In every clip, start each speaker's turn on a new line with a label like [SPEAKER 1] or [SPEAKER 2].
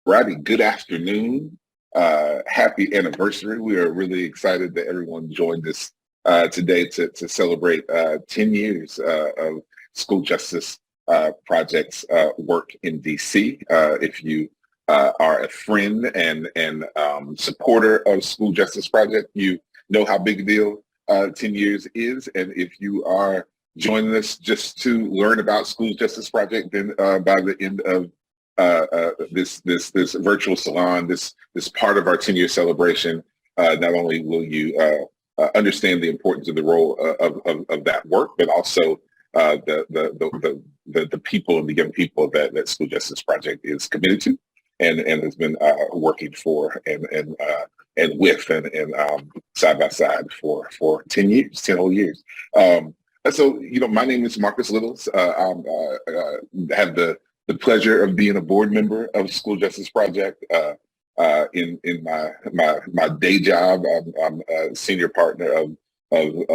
[SPEAKER 1] Roddy, good afternoon. Happy anniversary. We are really excited that everyone joined us today to celebrate 10 years of school justice projects work in DC. If you are a friend and supporter of School Justice Project, you know how big a deal 10 years is. And if you are joining us just to learn about School Justice Project, then by the end of this virtual salon, this part of our 10-year celebration, not only will you understand the importance of the role of that work, but also the people and the young people that School Justice Project is committed to and has been working for and with and side by side for 10 years, 10 whole years. So, my name is Marcus Littles. I have the pleasure of being a board member of School Justice Project. In my day job, I'm a senior partner of an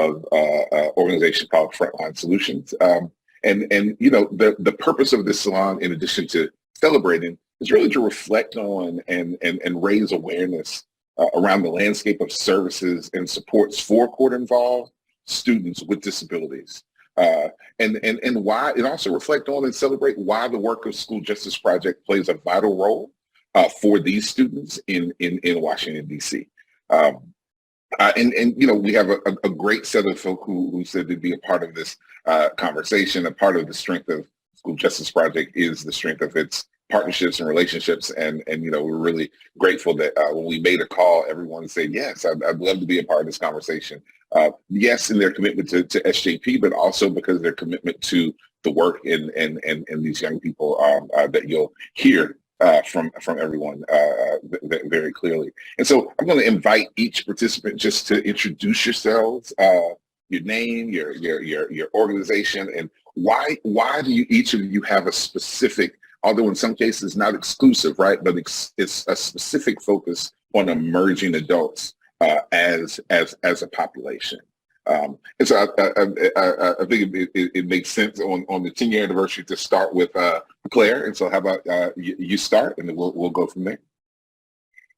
[SPEAKER 1] organization called Frontline Solutions. And the purpose of this salon, in addition to celebrating, is really to reflect on and raise awareness around the landscape of services and supports for court-involved students with disabilities. And why, and also reflect on and celebrate why the work of School Justice Project plays a vital role for these students in Washington, D.C. We have a great set of folk who said to be a part of this conversation. A part of the strength of School Justice Project is the strength of its partnerships and relationships. And we're really grateful that when we made a call, everyone said, yes, I'd love to be a part of this conversation. Yes, in their commitment to SJP, but also because their commitment to the work and these young people that you'll hear from everyone very clearly. And so I'm going to invite each participant just to introduce yourselves, your name, your organization, and why do each of you have a specific, although in some cases not exclusive, right? But it's a specific focus on emerging adults as a population. And so I think it makes sense on the 10-year anniversary to start with Claire. And so how about you start, and then we'll go from there.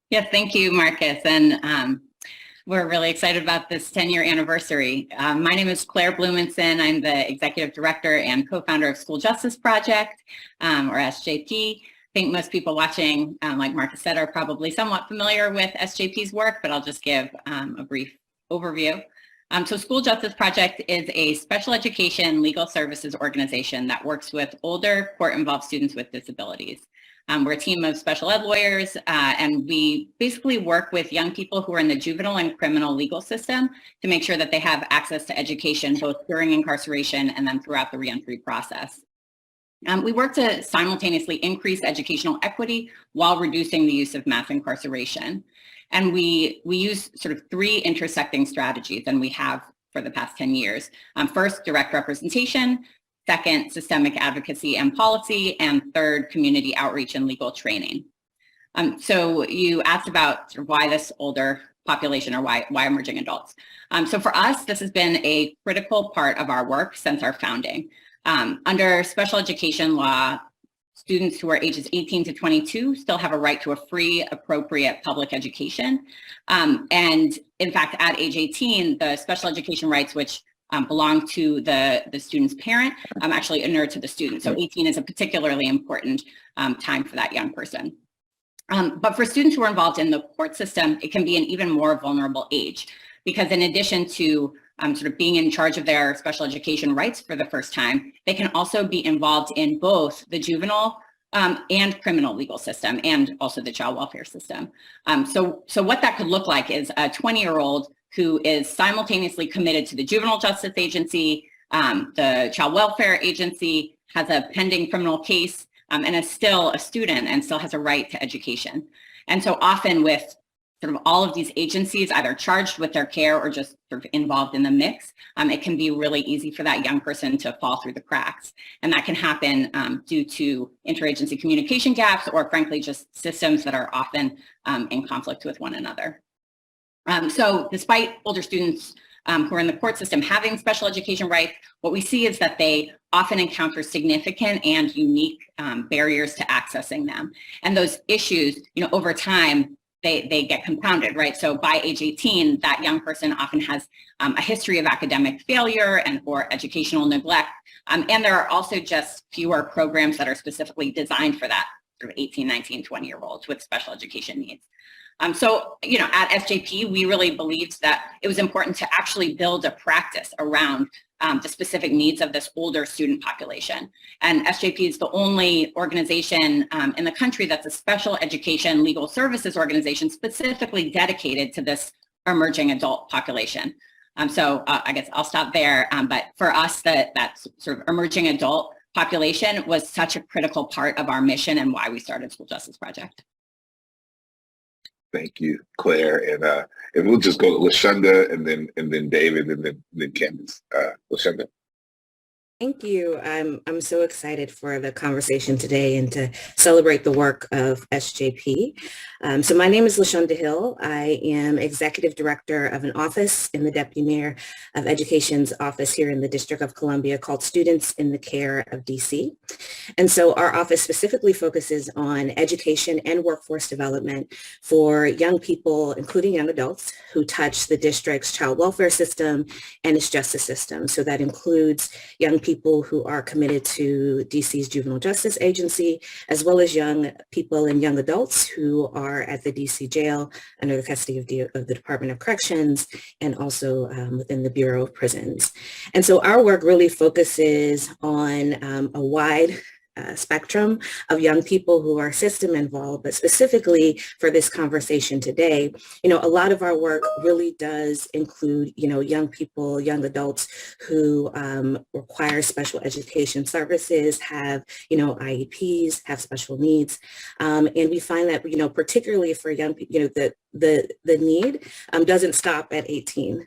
[SPEAKER 2] Yes, thank you, Marcus. And we're really excited about this 10-year anniversary. My name is Claire Blumenson. I'm the executive director and co-founder of School Justice Project, or SJP. I think most people watching, like Marcus said, are probably somewhat familiar with SJP's work, but I'll just give a brief overview. So School Justice Project is a special education legal services organization that works with older court-involved students with disabilities. We're a team of special ed lawyers, and we basically work with young people who are in the juvenile and criminal legal system to make sure that they have access to education both during incarceration and then throughout the reentry process. We work to simultaneously increase educational equity while reducing the use of mass incarceration. And we use sort of three intersecting strategies, and we have for the past 10 years. First, direct representation. Second, systemic advocacy and policy. And third, community outreach and legal training. So you asked about sort of why this older population, or why emerging adults. So for us, this has been a critical part of our work since our founding. Under special education law, students who are ages 18 to 22 still have a right to a free, appropriate public education. And in fact, at age 18, the special education rights, which belong to the student's parent, actually inure to the student. So 18 is a particularly important time for that young person. But for students who are involved in the court system, it can be an even more vulnerable age, because in addition to sort of being in charge of their special education rights for the first time, they can also be involved in both the juvenile and criminal legal system, and also the child welfare system. So what that could look like is a 20-year-old who is simultaneously committed to the juvenile justice agency, the child welfare agency, has a pending criminal case, and is still a student and still has a right to education. And so often with sort of all of these agencies either charged with their care or just sort of involved in the mix, it can be really easy for that young person to fall through the cracks. And that can happen due to interagency communication gaps, or frankly, just systems that are often in conflict with one another. So despite older students who are in the court system having special education rights, what we see is that they often encounter significant and unique barriers to accessing them. And those issues, over time, they get compounded, right? So by age 18, that young person often has a history of academic failure and or educational neglect. And there are also just fewer programs that are specifically designed for that sort of 18, 19, 20-year-olds with special education needs. So, at SJP, we really believed that it was important to actually build a practice around the specific needs of this older student population. And SJP is the only organization in the country that's a special education legal services organization specifically dedicated to this emerging adult population. So I guess I'll stop there. But for us, that sort of emerging adult population was such a critical part of our mission and why we started School Justice Project.
[SPEAKER 1] Thank you, Claire, and we'll just go to LaShunda and then David and then Candice. LaShunda.
[SPEAKER 3] Thank you. I'm so excited for the conversation today and to celebrate the work of SJP. So my name is LaShunda Hill. I am Executive Director of an office in the Deputy Mayor of Education's office here in the District of Columbia called Students in the Care of D.C. And so our office specifically focuses on education and workforce development for young people, including young adults, who touch the district's child welfare system and its justice system. So that includes young people who are committed to DC's Juvenile Justice Agency, as well as young people and young adults who are at the DC jail under the custody of the Department of Corrections and also within the Bureau of Prisons. And so our work really focuses on a wide spectrum of young people who are system involved, but specifically for this conversation today, a lot of our work really does include, young people, young adults who require special education services, have, IEPs, have special needs. And we find that, particularly for young people, the need doesn't stop at 18,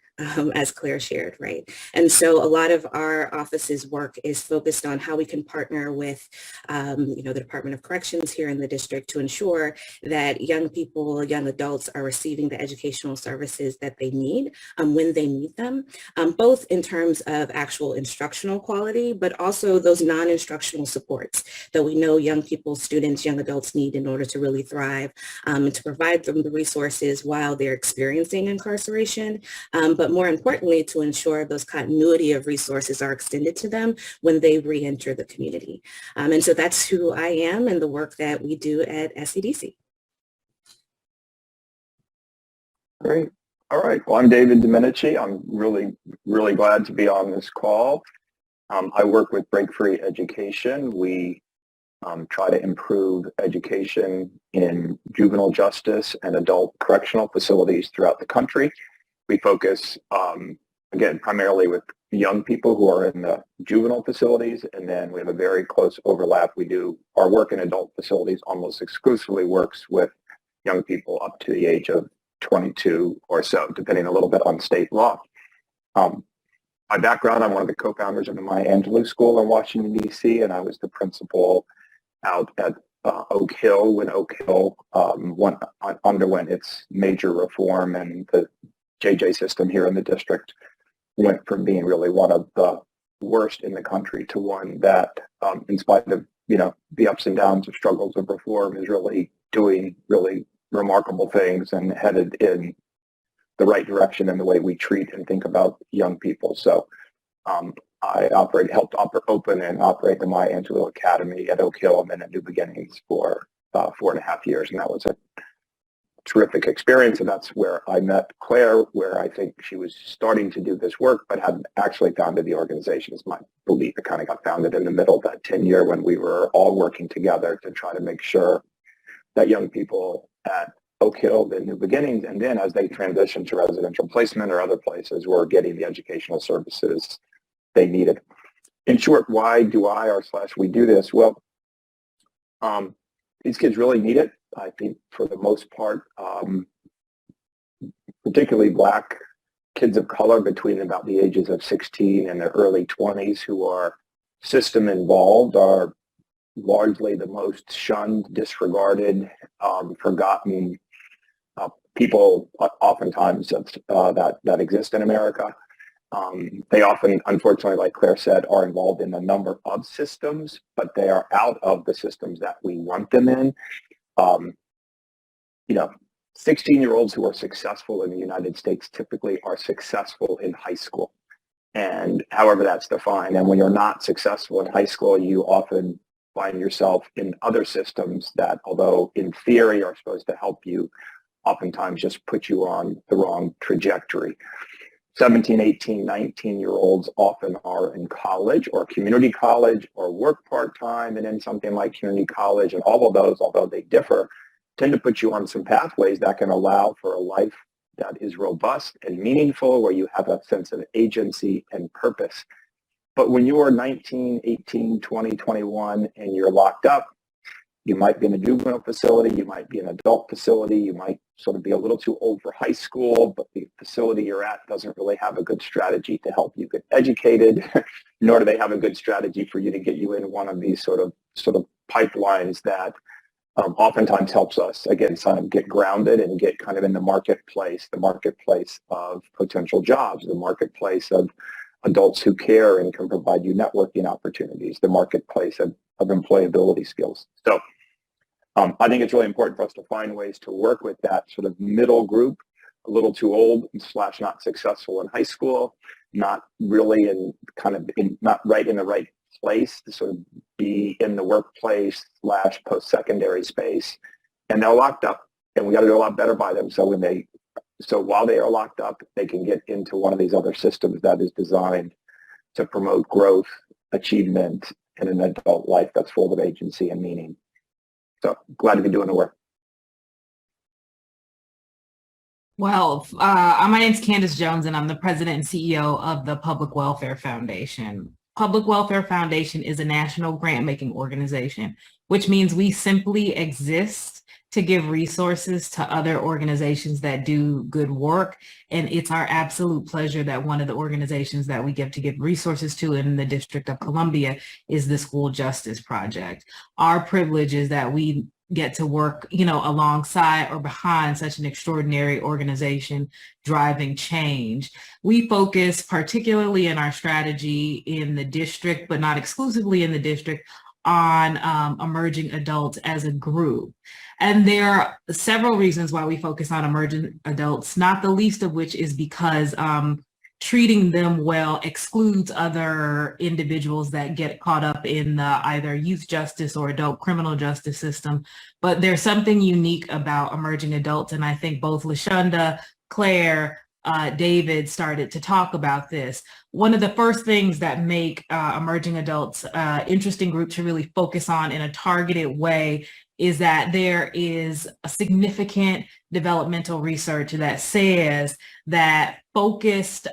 [SPEAKER 3] as Claire shared, right? And so a lot of our office's work is focused on how we can partner with, the Department of Corrections here in the district to ensure that young people, young adults are receiving the educational services that they need when they need them, both in terms of actual instructional quality, but also those non-instructional supports that we know young people, students, young adults need in order to really thrive and to provide them the resources while they're experiencing incarceration, but more importantly, to ensure those continuity of resources are extended to them when they re-enter the community. And so that's who I am and the work that we do at SCDC.
[SPEAKER 4] Great. All right. Well, I'm David Domenici. I'm really glad to be on this call. I work with BreakFree Education. We try to improve education in juvenile justice and adult correctional facilities throughout the country. We focus, again, primarily with young people who are in the juvenile facilities, and then we have a very close overlap. We do our work in adult facilities almost exclusively works with young people up to the age of 22 or so, depending a little bit on state law. My background, I'm one of the co-founders of the Maya Angelou School in Washington, D.C., and I was the principal out at Oak Hill when Oak Hill underwent its major reform, and the JJ system here in the district went from being really one of the worst in the country to one that, in spite of the ups and downs of struggles of reform, is really doing really remarkable things and headed in the right direction in the way we treat and think about young people. So I helped open and operate the Maya Angelou Academy at Oak Hill and then at New Beginnings for 4.5 years, and that was a terrific experience. And that's where I met Claire, where I think she was starting to do this work, but hadn't actually founded the organization, is my belief. It kind of got founded in the middle of that tenure when we were all working together to try to make sure that young people at Oak Hill, then New Beginnings, and then as they transition to residential placement or other places, were getting the educational services they needed. In short, why do we do this? Well, these kids really need it. I think for the most part, particularly Black kids of color between about the ages of 16 and their early 20s who are system involved are largely the most shunned, disregarded, forgotten people oftentimes that exist in America. They often, unfortunately, like Claire said, are involved in a number of systems, but they are out of the systems that we want them in. You know, 16-year-olds who are successful in the United States typically are successful in high school, and however that's defined. And when you're not successful in high school, you often find yourself in other systems that, although in theory are supposed to help you, oftentimes just put you on the wrong trajectory. 17, 18, 19-year-olds often are in college or community college or work part-time and in something like community college, and all of those, although they differ, tend to put you on some pathways that can allow for a life that is robust and meaningful, where you have a sense of agency and purpose. But when you are 19, 18, 20, 21, and you're locked up, you might be in a juvenile facility, you might be in an adult facility, you might sort of be a little too old for high school, but the facility you're at doesn't really have a good strategy to help you get educated, nor do they have a good strategy for you to get you in one of these sort of pipelines that oftentimes helps us, again, sort of get grounded and get kind of in the marketplace of potential jobs, the marketplace of adults who care and can provide you networking opportunities, the marketplace of employability skills. So I think it's really important for us to find ways to work with that sort of middle group, a little too old / not successful in high school, not really not right in the right place to sort of be in the workplace / post-secondary space, and they're locked up, and we got to do a lot better by them. So while they are locked up, they can get into one of these other systems that is designed to promote growth, achievement, and an adult life that's full of agency and meaning. So glad to be doing the work.
[SPEAKER 5] Well, my name's Candice Jones, and I'm the president and CEO of the Public Welfare Foundation. Public Welfare Foundation is a national grant-making organization, which means we simply exist to give resources to other organizations that do good work. And it's our absolute pleasure that one of the organizations that we give resources to in the District of Columbia is the School Justice Project. Our privilege is that we get to work, alongside or behind such an extraordinary organization driving change. We focus particularly in our strategy in the district, but not exclusively in the district, on emerging adults as a group. And there are several reasons why we focus on emerging adults, not the least of which is because treating them well excludes other individuals that get caught up in the either youth justice or adult criminal justice system. But there's something unique about emerging adults, and I think both LaShunda, Claire, David started to talk about this. One of the first things that make emerging adults interesting group to really focus on in a targeted way is that there is a significant developmental research that says that focused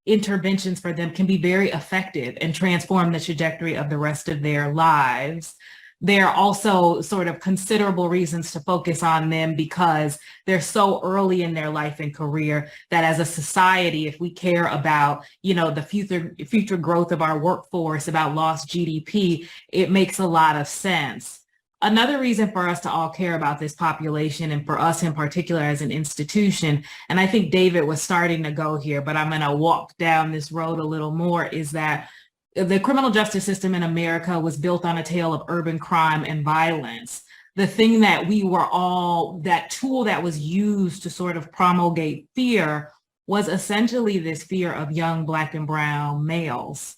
[SPEAKER 5] interventions for them can be very effective and transform the trajectory of the rest of their lives. There are also sort of considerable reasons to focus on them because they're so early in their life and career that as a society, if we care about, the future growth of our workforce, about lost GDP, it makes a lot of sense. Another reason for us to all care about this population, and for us in particular as an institution, and I think David was starting to go here, but I'm going to walk down this road a little more, is that the criminal justice system in America was built on a tale of urban crime and violence. The thing that that tool that was used to sort of promulgate fear was essentially this fear of young Black and brown males.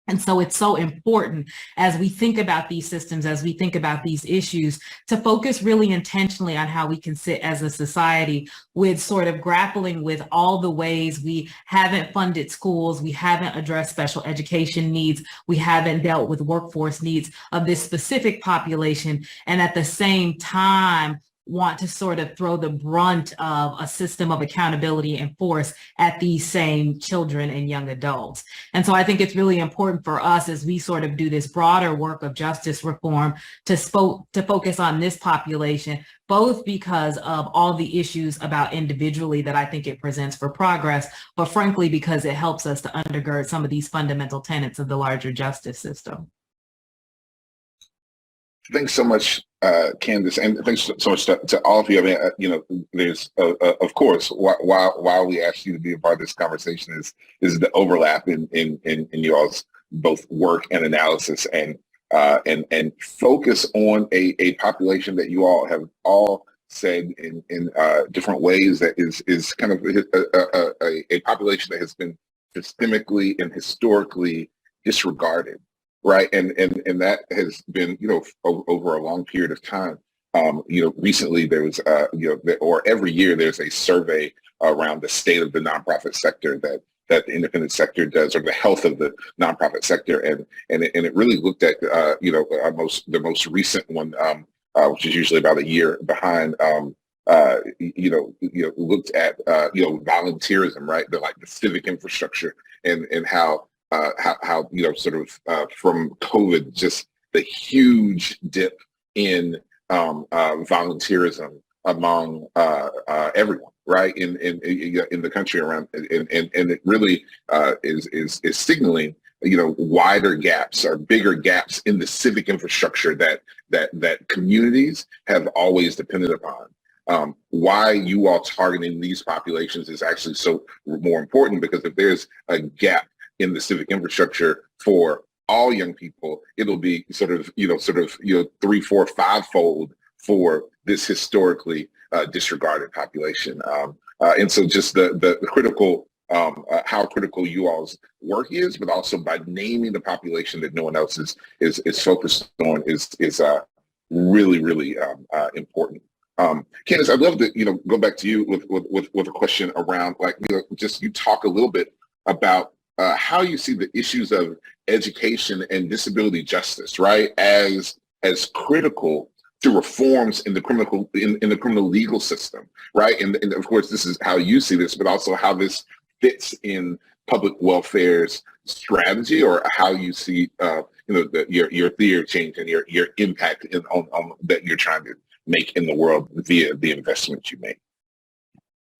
[SPEAKER 5] And so it's so important as we think about these systems, as we think about these issues, to focus really intentionally on how we can sit as a society with sort of grappling with all the ways we haven't funded schools, we haven't addressed special education needs, we haven't dealt with workforce needs of this specific population, and at the same time, want to sort of throw the brunt of a system of accountability and force at these same children and young adults. And so I think it's really important for us as we sort of do this broader work of justice reform to focus on this population, both because of all the issues about individually that I think it presents for progress, but frankly, because it helps us to undergird some of these fundamental tenets of the larger justice system.
[SPEAKER 1] Thanks so much, Candice, and thanks so much to all of you. I mean, there's of course why we asked you to be a part of this conversation is the overlap in you all's both work and analysis and focus on a population that you all have all said in different ways that is kind of a population that has been systemically and historically disregarded. Right. And that has been, over a long period of time. Recently there was, or every year there's a survey around the state of the nonprofit sector that the independent sector does, or the health of the nonprofit sector. And it really looked at, the most recent one, which is usually about a year behind, looked at, volunteerism, right? The civic infrastructure and how from COVID, just the huge dip in volunteerism among everyone, right? In the country around, and it really is signaling, wider gaps or bigger gaps in the civic infrastructure that communities have always depended upon. Why you all targeting these populations is actually so more important, because if there's a gap in the civic infrastructure for all young people, it'll be sort of 3, 4, 5-fold for this historically disregarded population. And so just the critical, how critical you all's work is, but also by naming the population that no one else is focused on is really, really important. Candice, I'd love to, go back to you with a question around, just you talk a little bit about how you see the issues of education and disability justice, right, as critical to reforms in the criminal legal system, right? And of course, this is how you see this, but also how this fits in public welfare's strategy, or how you see, your theory of change and your impact on that you're trying to make in the world via the investments you make.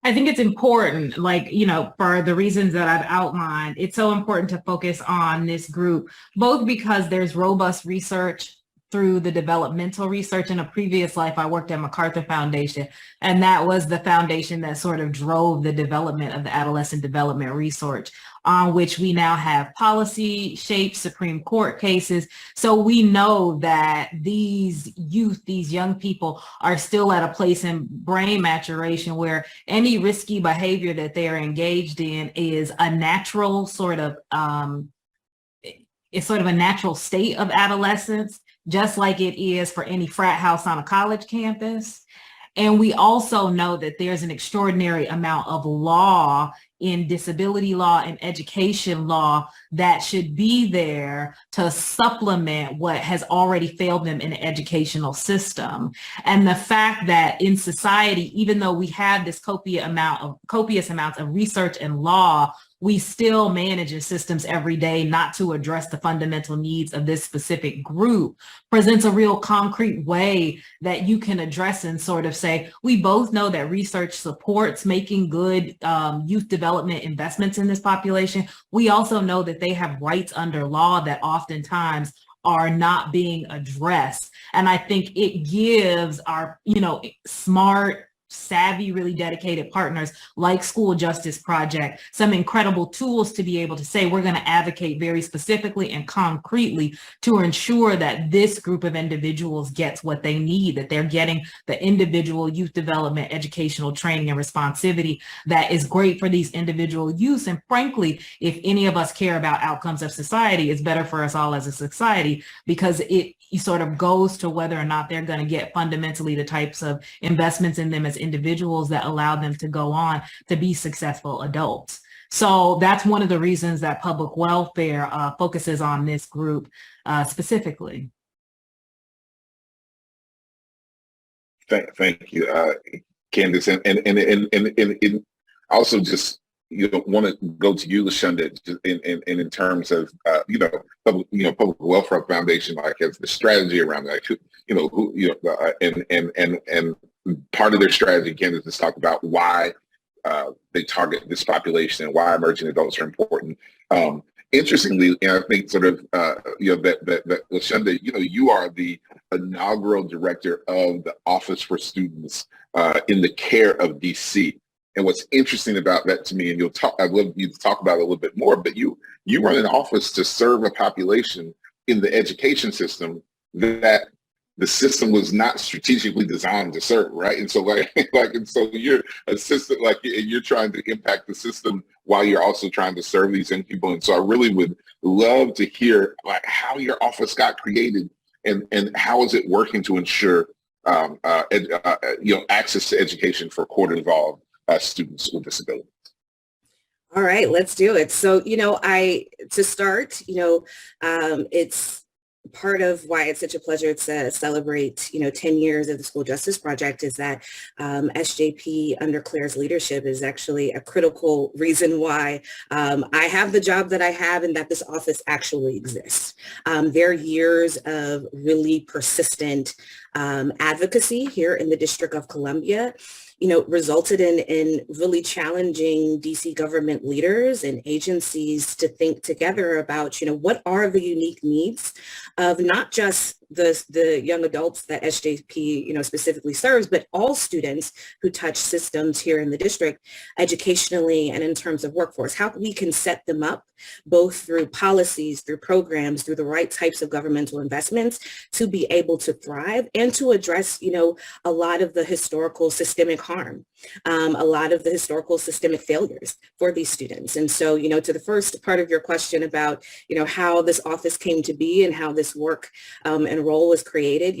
[SPEAKER 5] I think it's important, for the reasons that I've outlined, it's so important to focus on this group, both because there's robust research through the developmental research. In a previous life, I worked at MacArthur Foundation, and that was the foundation that sort of drove the development of the adolescent development research, on which we now have policy shaped Supreme Court cases. So we know that these youth, these young people, are still at a place in brain maturation where any risky behavior that they are engaged in is a natural it's sort of a natural state of adolescence, just like it is for any frat house on a college campus. And we also know that there's an extraordinary amount of law in disability law and education law that should be there to supplement what has already failed them in the educational system. And the fact that in society, even though we have this copious amounts of research and law, we still manage in systems every day not to address the fundamental needs of this specific group presents a real concrete way that you can address and sort of say, we both know that research supports making good youth development investments in this population. We also know that they have rights under law that oftentimes are not being addressed. And I think it gives our, smart, savvy, really dedicated partners like School Justice Project some incredible tools to be able to say, we're going to advocate very specifically and concretely to ensure that this group of individuals gets what they need, that they're getting the individual youth development, educational training and responsivity that is great for these individual youths. And frankly, if any of us care about outcomes of society, it's better for us all as a society, because it sort of goes to whether or not they're going to get fundamentally the types of investments in them as individuals that allow them to go on to be successful adults. So that's one of the reasons that public welfare focuses on this group specifically.
[SPEAKER 1] Thank you, Candice, and also just want to go to you, LaShunda, in terms of public welfare foundation, like as the strategy around that, and part of their strategy again is to talk about why they target this population and why emerging adults are important. Interestingly, and I think sort of, that LaShunda, you are the inaugural director of the Office for Students in the Care of D.C. And what's interesting about that to me, and I'd love you to talk about it a little bit more, but you run an office to serve a population in the education system that the system was not strategically designed to serve, right? And so and so you're a system, you're trying to impact the system while you're also trying to serve these young people. And so I really would love to hear how your office got created and how is it working to ensure access to education for court-involved students with disabilities.
[SPEAKER 3] All right, let's do it. So, to start, it's part of why it's such a pleasure to celebrate, 10 years of the School Justice Project is that SJP under Claire's leadership is actually a critical reason why I have the job that I have and that this office actually exists. There are years of really persistent advocacy here in the District of Columbia, resulted in really challenging DC government leaders and agencies to think together about, what are the unique needs of not just the young adults that SJP, specifically serves, but all students who touch systems here in the district, educationally and in terms of workforce, how we can set them up both through policies, through programs, through the right types of governmental investments to be able to thrive and to address, a lot of the historical systemic harm, a lot of the historical systemic failures for these students. And so, to the first part of your question about, how this office came to be and how this work and role was created,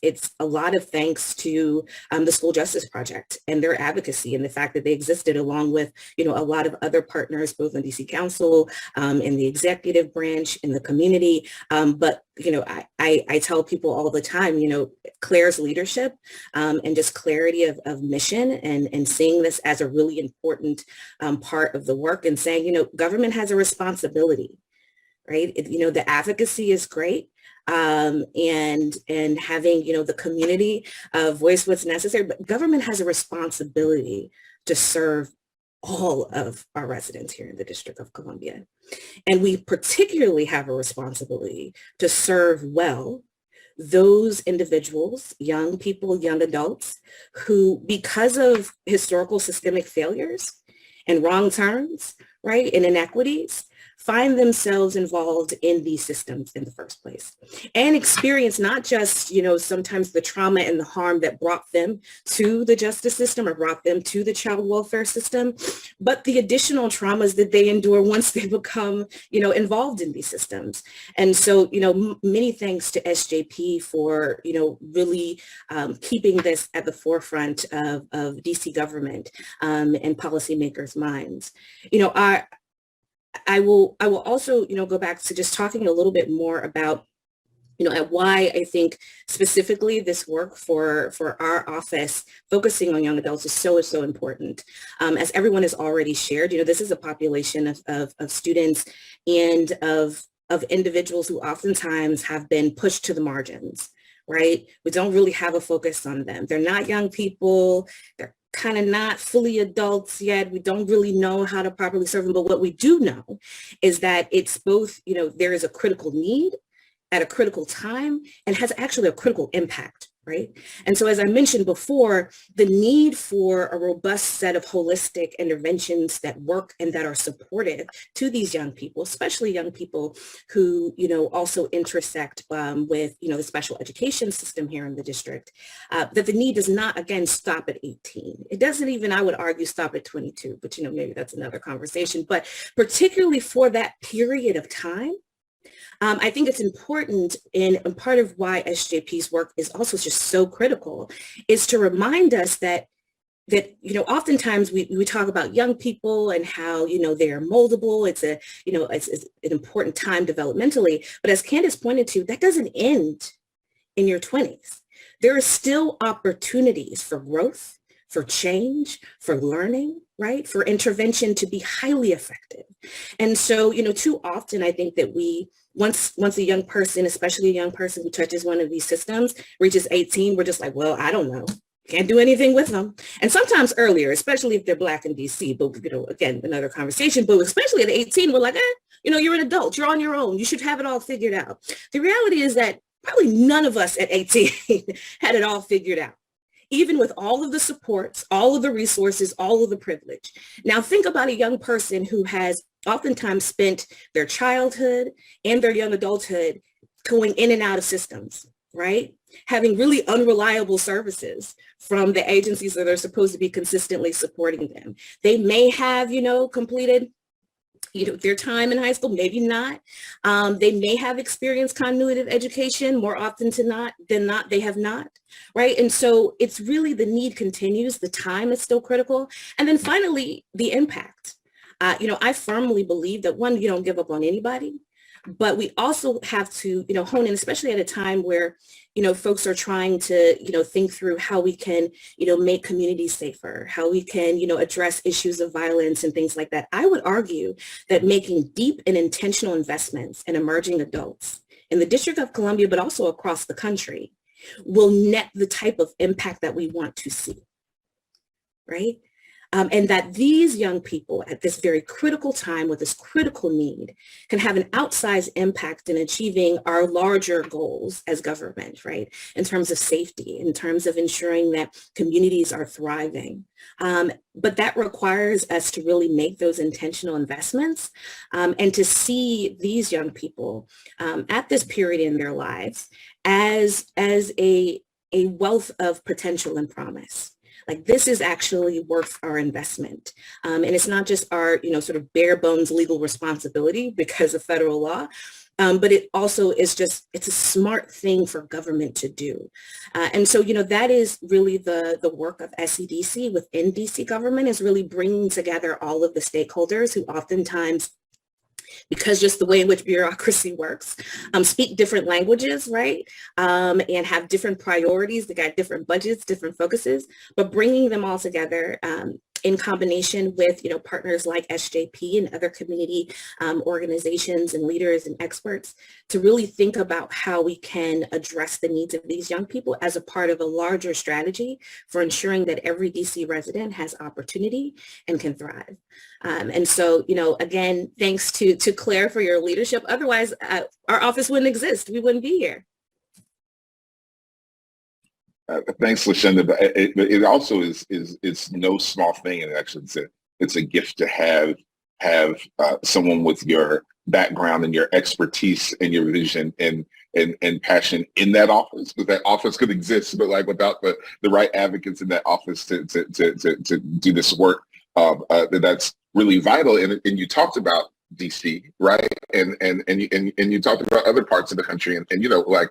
[SPEAKER 3] it's a lot of thanks to the School Justice Project and their advocacy and the fact that they existed along with, a lot of other partners, both in DC Council, in the executive branch, in the community. But I tell people all the time, Claire's leadership and just clarity of mission and seeing this as a really important part of the work and saying, government has a responsibility, right? The advocacy is great. And having, the community voice what's necessary, but government has a responsibility to serve all of our residents here in the District of Columbia. And we particularly have a responsibility to serve well those individuals, young people, young adults, who, because of historical systemic failures and wrong turns, right, and inequities, find themselves involved in these systems in the first place and experience not just, sometimes the trauma and the harm that brought them to the justice system or brought them to the child welfare system, but the additional traumas that they endure once they become, involved in these systems. And so, many thanks to SJP for, really keeping this at the forefront of DC government and policymakers' minds. I will also, go back to just talking a little bit more about, why I think specifically this work for our office focusing on young adults is so important. As everyone has already shared, this is a population of students and of individuals who oftentimes have been pushed to the margins, right? We don't really have a focus on them. They're not young people. They're kind of not fully adults yet. We don't really know how to properly serve them. But what we do know is that it's both, there is a critical need at a critical time and has actually a critical impact, right? And so as I mentioned before, the need for a robust set of holistic interventions that work and that are supportive to these young people, especially young people who, also intersect with, the special education system here in the district, that the need does not, again, stop at 18. It doesn't even, I would argue, stop at 22, but, maybe that's another conversation. But particularly for that period of time, I think it's important, and part of why SJP's work is also just so critical, is to remind us that oftentimes we talk about young people and how, they're moldable. It's it's an important time developmentally. But as Candice pointed to, that doesn't end in your 20s. There are still opportunities for growth, for change, for learning, right? For intervention to be highly effective. And so, too often I think that once a young person, especially a young person who touches one of these systems, reaches 18, we're just like, well, I don't know. Can't do anything with them. And sometimes earlier, especially if they're Black in DC, but again, another conversation, but especially at 18, we're like, you're an adult, you're on your own, you should have it all figured out. The reality is that probably none of us at 18 had it all figured out, even with all of the supports, all of the resources, all of the privilege. Now think about a young person who has oftentimes spent their childhood and their young adulthood going in and out of systems, right? Having really unreliable services from the agencies that are supposed to be consistently supporting them. They may have, completed their time in high school, maybe not. They may have experienced continuity of education. More often than not, they have not, right? And so it's really the need continues. The time is still critical. And then finally, the impact. I firmly believe that one, you don't give up on anybody, but we also have to, hone in, especially at a time where, folks are trying to, think through how we can, make communities safer, how we can, address issues of violence and things like that. I would argue that making deep and intentional investments in emerging adults in the District of Columbia, but also across the country, will net the type of impact that we want to see, right? And that these young people at this very critical time with this critical need can have an outsized impact in achieving our larger goals as government, right? In terms of safety, in terms of ensuring that communities are thriving. But that requires us to really make those intentional investments and to see these young people at this period in their lives as a wealth of potential and promise. Like, this is actually worth our investment. And it's not just our, sort of bare bones legal responsibility because of federal law, but it also is it's a smart thing for government to do. And so, that is really the work of SEDC within DC government, is really bringing together all of the stakeholders who oftentimes, because just the way in which bureaucracy works, speak different languages, right? And have different priorities. They got different budgets, different focuses, but bringing them all together in combination with, partners like SJP and other community organizations and leaders and experts to really think about how we can address the needs of these young people as a part of a larger strategy for ensuring that every DC resident has opportunity and can thrive. And so, again, thanks to Claire for your leadership. Otherwise, our office wouldn't exist. We wouldn't be here.
[SPEAKER 1] Thanks, LaShunda. But it also it's no small thing, and actually it's a gift to have someone with your background and your expertise and your vision and passion in that office, because that office could exist, but like without the right advocates in that office to do this work, that's really vital. And you talked about DC, right? And you talked about other parts of the country, and the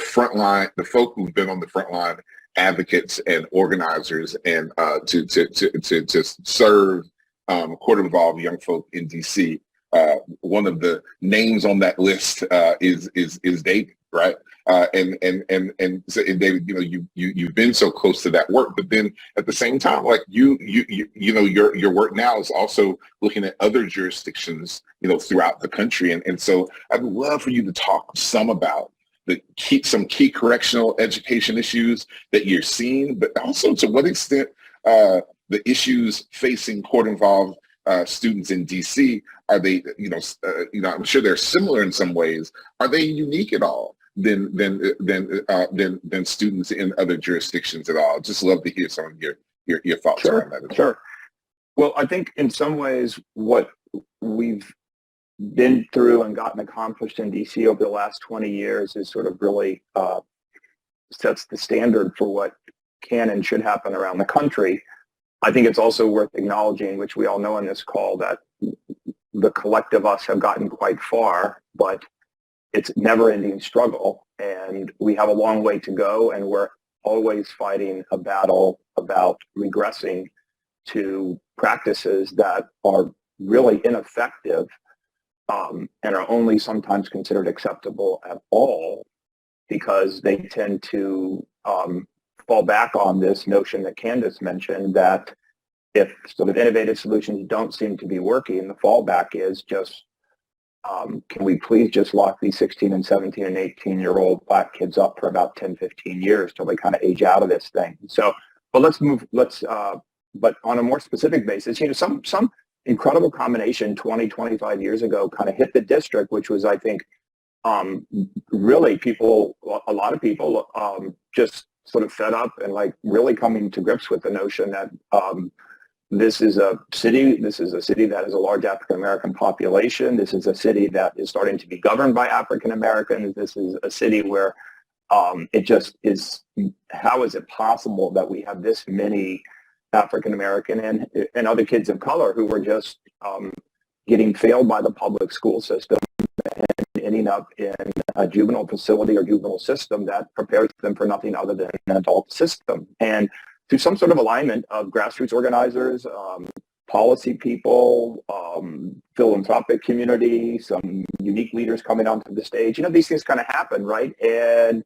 [SPEAKER 1] front line, the folk who've been on the front line, advocates and organizers, and to serve court-involved young folk in DC. One of the names on that list is David, right? And David, you've been so close to that work, but then at the same time, like your work now is also looking at other jurisdictions, throughout the country. And so I'd love for you to talk some about some key correctional education issues that you're seeing, but also to what extent the issues facing court-involved students in DC, are they, I'm sure they're similar in some ways. Are they unique at all than students in other jurisdictions at all? Just love to hear some of your thoughts around that.
[SPEAKER 4] Sure. Well, I think in some ways what we've been through and gotten accomplished in DC over the last 20 years is sort of really sets the standard for what can and should happen around the country. I think it's also worth acknowledging, which we all know in this call, that the collective us have gotten quite far, but it's a never-ending struggle, and we have a long way to go, and we're always fighting a battle about regressing to practices that are really ineffective and are only sometimes considered acceptable at all, because they tend to fall back on this notion that Candice mentioned, that if sort of innovative solutions don't seem to be working, the fallback is just can we please just lock these 16 and 17 and 18-year-old Black kids up for about 10, 15 years till they kind of age out of this thing? So, but but on a more specific basis, some incredible combination 20, 25 years ago kind of hit the district, which was, I think, really a lot of people just sort of fed up and like really coming to grips with the notion that this is a city that has a large African-American population. This is a city that is starting to be governed by African-Americans. This is a city where it just is, how is it possible that we have this many African-American and other kids of color who were just getting failed by the public school system and ending up in a juvenile facility or juvenile system that prepares them for nothing other than an adult system. And through some sort of alignment of grassroots organizers, policy people, philanthropic community, some unique leaders coming onto the stage, these things kind of happen, right? And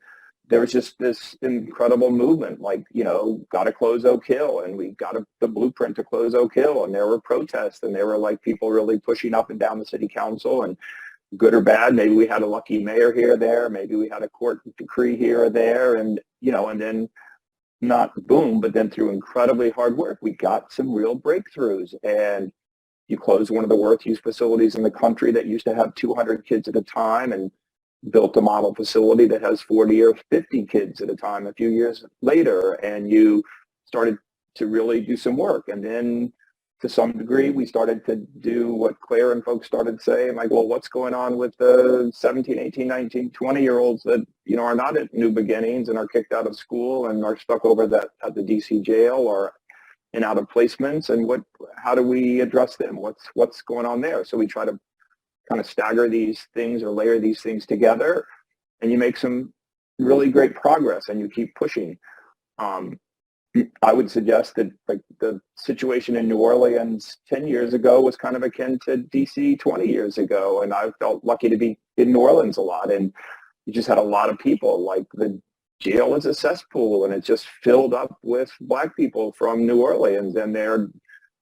[SPEAKER 4] there was just this incredible movement, like, got to close Oak Hill, and we got the blueprint to close Oak Hill, and there were protests, and there were like people really pushing up and down the city council, and good or bad, maybe we had a lucky mayor here or there, maybe we had a court decree here or there, and and then not boom, but then through incredibly hard work, we got some real breakthroughs. And you closed one of the worst youth facilities in the country that used to have 200 kids at a time and built a model facility that has 40 or 50 kids at a time a few years later. And you started to really do some work. And then to some degree, we started to do what Claire and folks started saying, like, well, what's going on with the 17, 18, 19, 20-year-olds that, are not at New Beginnings and are kicked out of school and are stuck over at the DC jail or in out of placements, and how do we address them? What's going on there? So we try to kind of stagger these things or layer these things together, and you make some really great progress and you keep pushing. I would suggest that like the situation in New Orleans 10 years ago was kind of akin to DC 20 years ago. And I felt lucky to be in New Orleans a lot. And you just had a lot of people, like the jail is a cesspool, and it's just filled up with Black people from New Orleans, and they're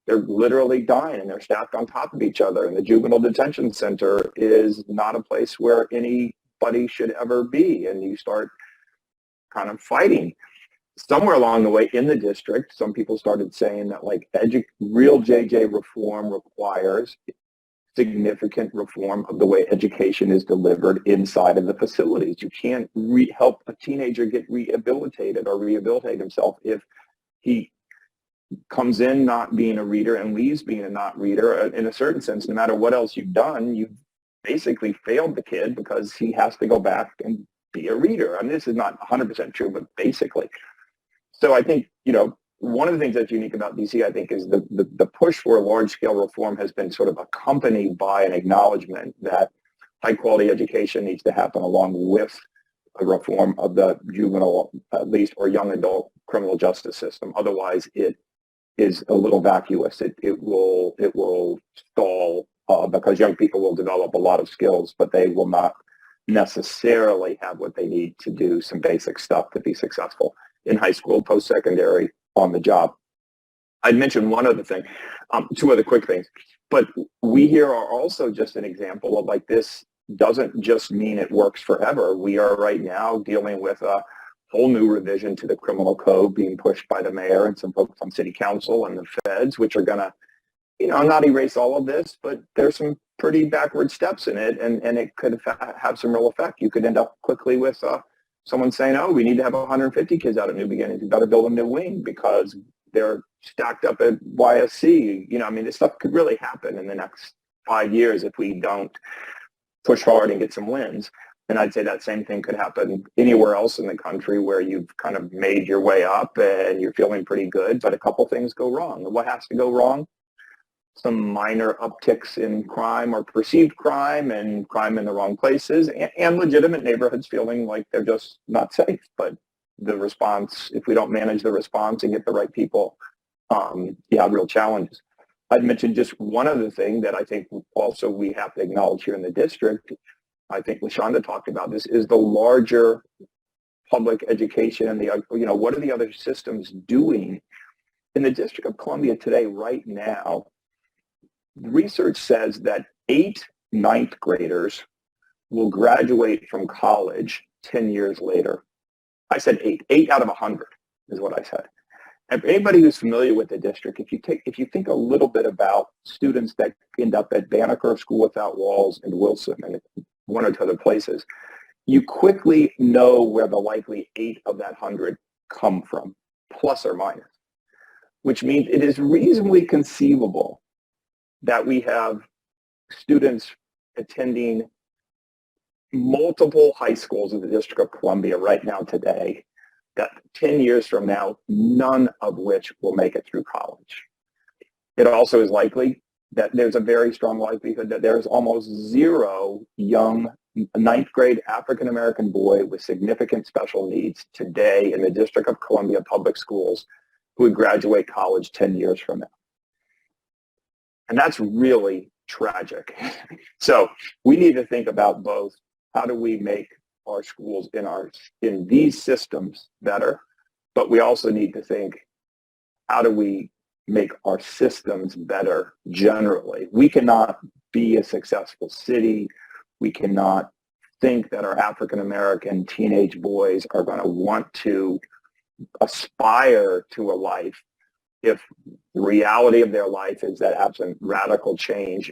[SPEAKER 4] literally dying, and they're stacked on top of each other. And the juvenile detention center is not a place where anybody should ever be. And you start kind of fighting. Somewhere along the way in the district, some people started saying that like real JJ reform requires significant reform of the way education is delivered inside of the facilities. You can't help a teenager get rehabilitated or rehabilitate himself if he comes in not being a reader and leaves being a not reader. In a certain sense, no matter what else you've done, you've basically failed the kid because he has to go back and be a reader. I mean, this is not 100% true, but basically. So I think, one of the things that's unique about DC, I think, is the push for a large-scale reform has been sort of accompanied by an acknowledgement that high-quality education needs to happen along with a reform of the juvenile, at least, or young adult criminal justice system. Otherwise, it is a little vacuous. It will stall because young people will develop a lot of skills, but they will not necessarily have what they need to do some basic stuff to be successful in high school, post-secondary, on the job. I'd mention one other thing, two other quick things, but we here are also just an example of like this doesn't just mean it works forever. We are right now dealing with a whole new revision to the criminal code being pushed by the mayor and some folks on city council and the feds, which are going to, not erase all of this, but there's some pretty backward steps in it, and it could have some real effect. You could end up quickly with someone saying, oh, we need to have 150 kids out of New Beginnings. We've got to build a new wing because they're stacked up at YSC. This stuff could really happen in the next 5 years if we don't push hard and get some wins. And I'd say that same thing could happen anywhere else in the country where you've kind of made your way up and you're feeling pretty good, but a couple things go wrong. And what has to go wrong? Some minor upticks in crime or perceived crime and crime in the wrong places, and legitimate neighborhoods feeling like they're just not safe. But the response, if we don't manage the response and get the right people, real challenges. I'd mention just one other thing that I think also we have to acknowledge here in the district. I think LaShunda talked about this, is the larger public education and what are the other systems doing in the District of Columbia today, right now. Research says that 8 ninth graders will graduate from college 10 years later. I said 8 out of 100 is what I said. And for anybody who's familiar with the district, if you think a little bit about students that end up at Banneker, School Without Walls, and Wilson, and one or two other places, you quickly know where the likely 8 of that 100 come from, plus or minus, which means it is reasonably conceivable that we have students attending multiple high schools in the District of Columbia right now today, that 10 years from now, none of which will make it through college. It also is likely that there's a very strong likelihood that there's almost zero young ninth grade African-American boy with significant special needs today in the District of Columbia public schools who would graduate college 10 years from now. And that's really tragic. So we need to think about both, how do we make our schools in these systems better, but we also need to think, how do we make our systems better generally? We cannot be a successful city. We cannot think that our African-American teenage boys are going to want to aspire to a life if the reality of their life is that absent radical change,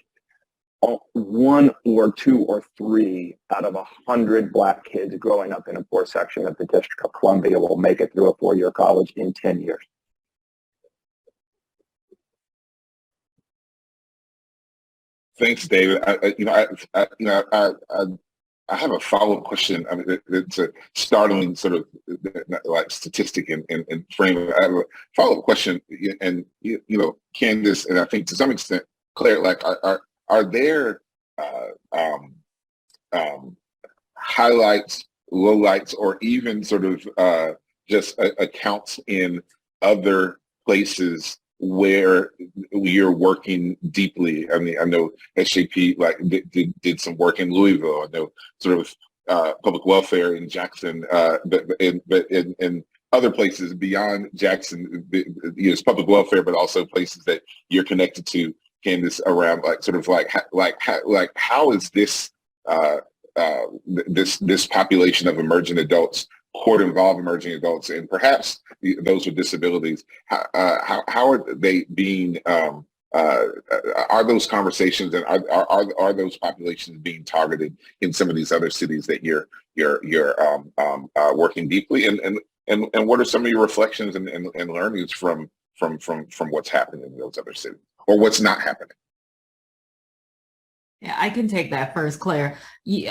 [SPEAKER 4] 1 or 2 or 3 out of 100 Black kids growing up in a poor section of the District of Columbia will make it through a 4-year college in 10 years.
[SPEAKER 1] Thanks, David. I have a follow-up question. I mean, it's a startling sort of like statistic and frame. I have a follow-up question, and Candice, and I think to some extent, Claire, like, are there highlights, lowlights, or even sort of just accounts in other places where you're working deeply? I mean, I know SJP did some work in Louisville. I know sort of public welfare in Jackson, but in other places beyond Jackson, it's public welfare, but also places that you're connected to, Candice, around how is this this population of emerging adults, court-involved emerging adults, and perhaps those with disabilities, how are they being? Are those conversations and are those populations being targeted in some of these other cities that you're working deeply? And what are some of your reflections and learnings from what's happening in those other cities, or what's not happening?
[SPEAKER 5] Yeah, I can take that first, Claire. The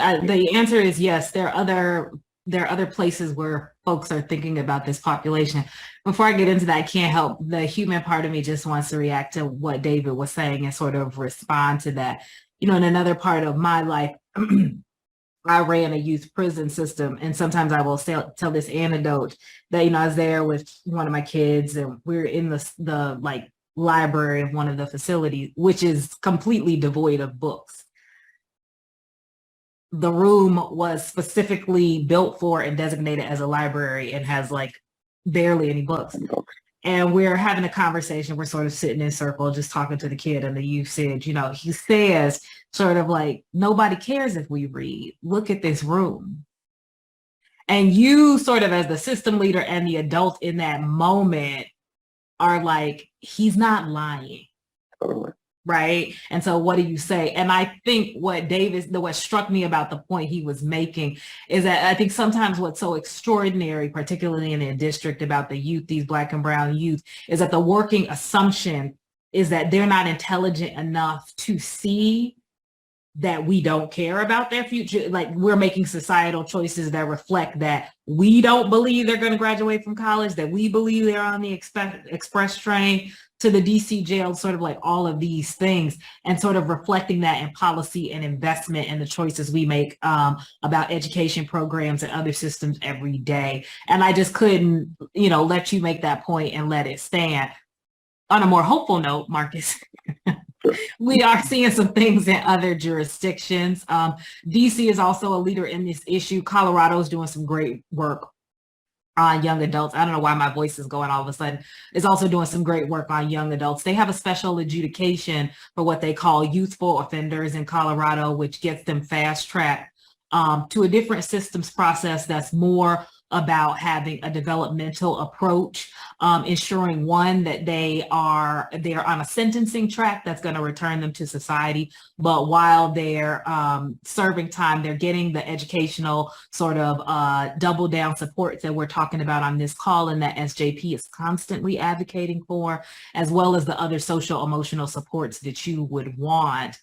[SPEAKER 5] answer is yes. There are other places where folks are thinking about this population. Before I get into that, I can't help, the human part of me just wants to react to what David was saying and sort of respond to that. In another part of my life, I ran a youth prison system, and sometimes I will tell this anecdote that, I was there with one of my kids, and we're in the library of one of the facilities, which is completely devoid of books. The room was specifically built for and designated as a library and has barely any books. And we're having a conversation. We're sort of sitting in a circle, just talking to the kid, and the youth said, he says sort of nobody cares if we read. Look at this room. And you sort of, as the system leader and the adult in that moment, are like, he's not lying.
[SPEAKER 4] Totally.
[SPEAKER 5] Right? And so what do you say? And I think what struck me about the point he was making is that I think sometimes what's so extraordinary, particularly in a district, about the youth, these Black and brown youth, is that the working assumption is that they're not intelligent enough to see that we don't care about their future. We're making societal choices that reflect that we don't believe they're going to graduate from college, that we believe they're on the express train to the DC jail, sort of all of these things, and sort of reflecting that in policy and investment and the choices we make about education programs and other systems every day. And I just couldn't, let you make that point and let it stand. On a more hopeful note, Marcus, we are seeing some things in other jurisdictions. DC is also a leader in this issue. Colorado is doing some great work on young adults. I don't know why my voice is going all of a sudden, is also doing some great work on young adults. They have a special adjudication for what they call youthful offenders in Colorado, which gets them fast tracked to a different systems process that's more about having a developmental approach, ensuring one that they're on a sentencing track that's going to return them to society, but while they're serving time, they're getting the educational sort of double down supports that we're talking about on this call and that SJP is constantly advocating for, as well as the other social emotional supports that you would want.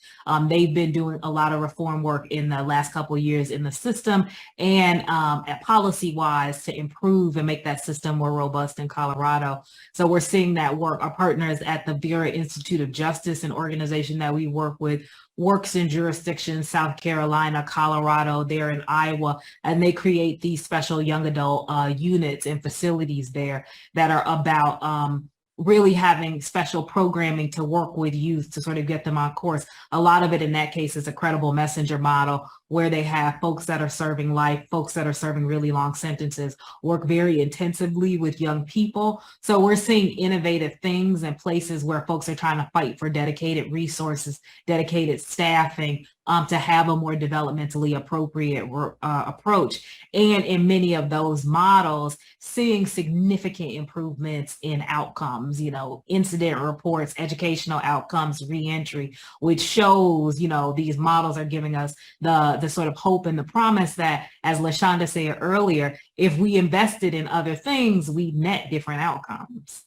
[SPEAKER 5] They've been doing a lot of reform work in the last couple of years in the system and at policy-wise to improve and make that system more robust in Colorado. So we're seeing that work. Our partners at the Vera Institute of Justice, an organization that we work with, works in jurisdictions, South Carolina, Colorado, they're in Iowa, and they create these special young adult units and facilities there that are about really having special programming to work with youth to sort of get them on course. A lot of it in that case is a credible messenger model where they have folks that are serving life, folks that are serving really long sentences, work very intensively with young people. So we're seeing innovative things and places where folks are trying to fight for dedicated resources, dedicated staffing, to have a more developmentally appropriate approach. And in many of those models, seeing significant improvements in outcomes, incident reports, educational outcomes, reentry, which shows, these models are giving us the sort of hope and the promise that, as LaShunda said earlier, if we invested in other things, we net different outcomes.